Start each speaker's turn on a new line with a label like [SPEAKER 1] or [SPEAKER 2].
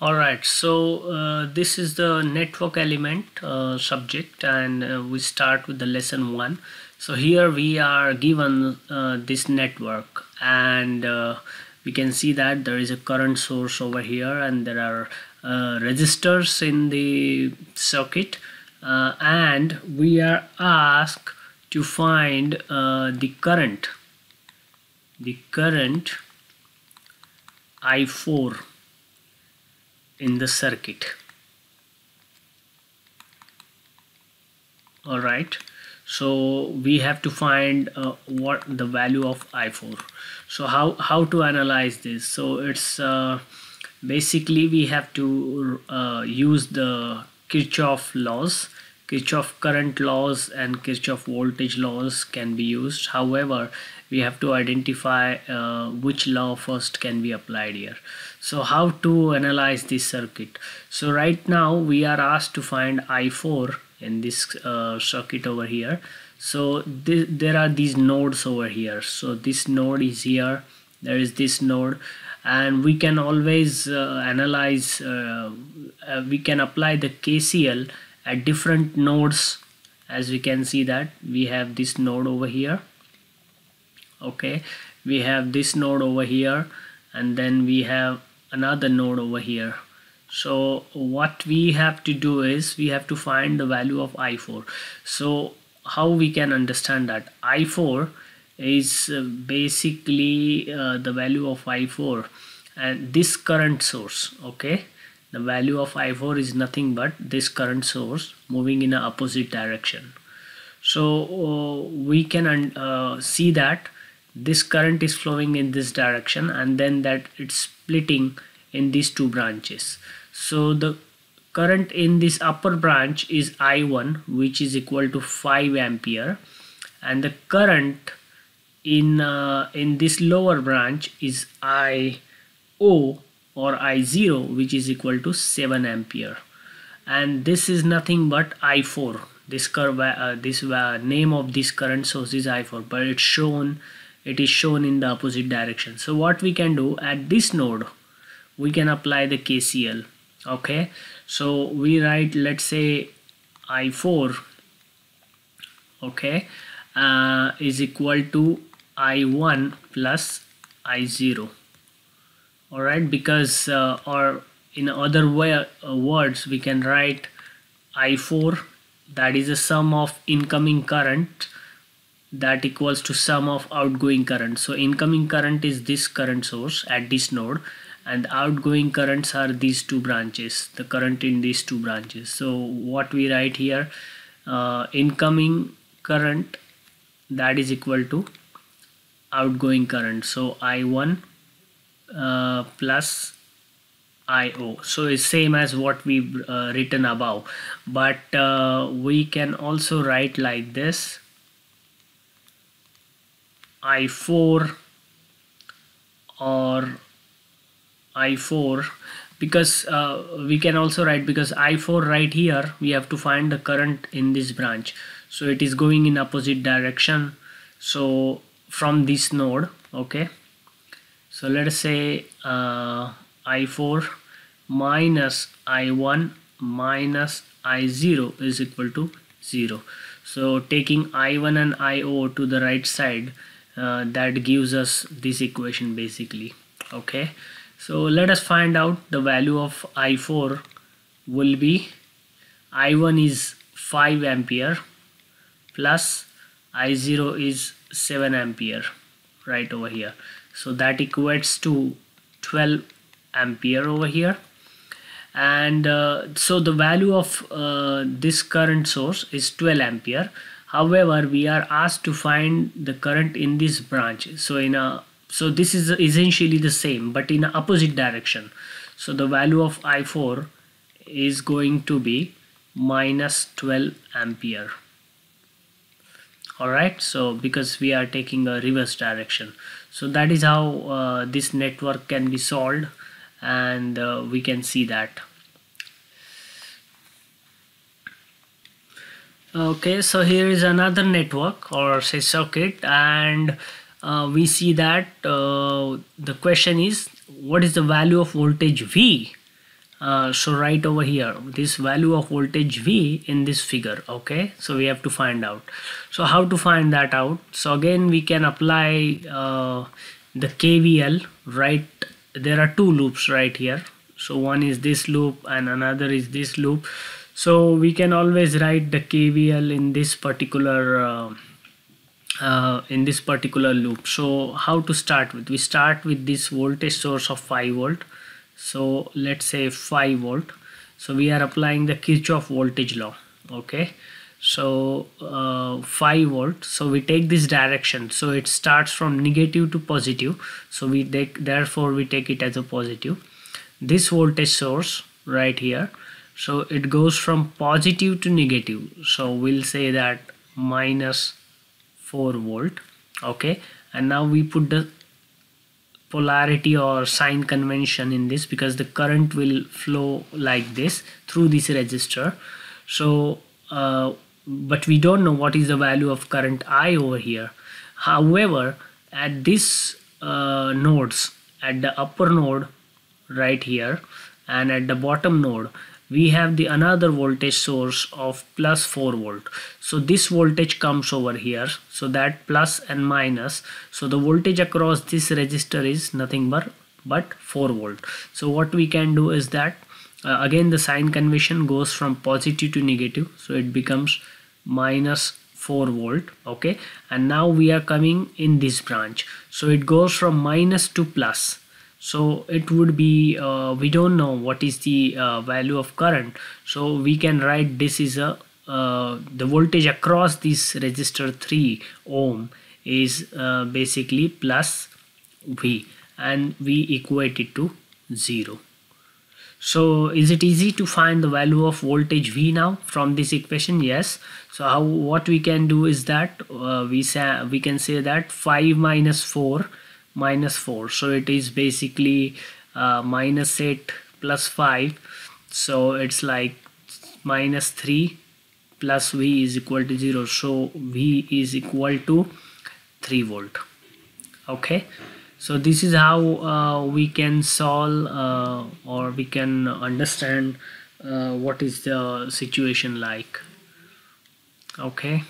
[SPEAKER 1] Alright, so this is the network element subject, and we start with the lesson 1. So here we are given this network, and we can see that there is a current source over here, and there are resistors in the circuit, and we are asked to find the current I4 in the circuit. All right, so we have to find what the value of I4. So how to analyze this? So it's basically we have to use the Kirchhoff laws. Kirchhoff current laws and Kirchhoff voltage laws can be used. However, we have to identify which law first can be applied here. So how to analyze this circuit? So right now we are asked to find I4 in this circuit over here. So there are these nodes over here. So this node is here, there is this node, and we can always analyze, we can apply the KCL at different nodes. As we can see that we have this node over here, okay, we have this node over here, and then we have another node over here. So what we have to do is we have to find the value of I4. So how we can understand that? I4 is basically the value of I4 and this current source, okay. The value of I4 is nothing but this current source moving in an opposite direction. So we can see that this current is flowing in this direction, and then that it's splitting in these two branches. So the current in this upper branch is I1, which is equal to 5 ampere, and the current in this lower branch is I0 or I0, which is equal to 7 ampere, and this is nothing but I4. This curve, name of this current source is I4, but it is shown in the opposite direction. So what we can do at this node, we can apply the KCL, okay. So we write, let's say I4, okay, is equal to I1 plus I0. All right, because or in other words, we can write I4, that is a sum of incoming current that equals to sum of outgoing current. So incoming current is this current source at this node, and outgoing currents are these two branches, the current in these two branches. So what we write here, incoming current, that is equal to outgoing current. So I1 plus I0. So it's same as what we've written above, but we can also write like this, I4 or I4, because we can also write, because I4 right here we have to find the current in this branch, so it is going in opposite direction, so from this node, okay. So let us say I4 minus I1 minus I0 is equal to 0. So taking I1 and I0 to the right side, that gives us this equation basically, okay. So let us find out the value of I4 will be, I1 is 5 ampere plus I0 is 7 ampere right over here. So that equates to 12 ampere over here, and so the value of this current source is 12 ampere. However, we are asked to find the current in this branch. So this is essentially the same but in an opposite direction. So the value of I4 is going to be minus 12 ampere. Alright, so because we are taking a reverse direction. So that is how this network can be solved, and we can see that. Okay, so here is another network or say circuit, and we see that the question is, what is the value of voltage V So right over here, this value of voltage V in this figure. Okay, so we have to find out. So how to find that out? So again, we can apply the KVL. Right, there are two loops right here. So one is this loop and another is this loop. So we can always write the KVL in this particular loop. So how to start with? We start with this voltage source of 5 volt. So let's say 5 volt. So we are applying the Kirchhoff voltage law. Okay, so 5 volt. So we take this direction, so it starts from negative to positive, so we take, therefore we take it as a positive. This voltage source right here, so it goes from positive to negative, so we'll say that minus 4 volt. Okay, and now we put the polarity or sign convention in this, because the current will flow like this through this resistor. So but we don't know what is the value of current I over here. However, at this nodes, at the upper node right here and at the bottom node, we have the another voltage source of plus 4 volt. So this voltage comes over here, so that plus and minus, so the voltage across this resistor is nothing but 4 volt. So what we can do is that again the sign convention goes from positive to negative, so it becomes minus 4 volt. Okay, and now we are coming in this branch, so it goes from minus to plus. So it would be we don't know what is the value of current, so we can write this is a the voltage across this resistor 3 ohm is basically plus V, and we equate it to 0. So is it easy to find the value of voltage V now from this equation? Yes. So what we can do is that we can say that 5 minus 4 minus 4, so it is basically minus 8 plus 5, so it's like minus 3 plus V is equal to 0, so V is equal to 3 volt. Okay, so this is how we can solve or we can understand what is the situation like. Okay.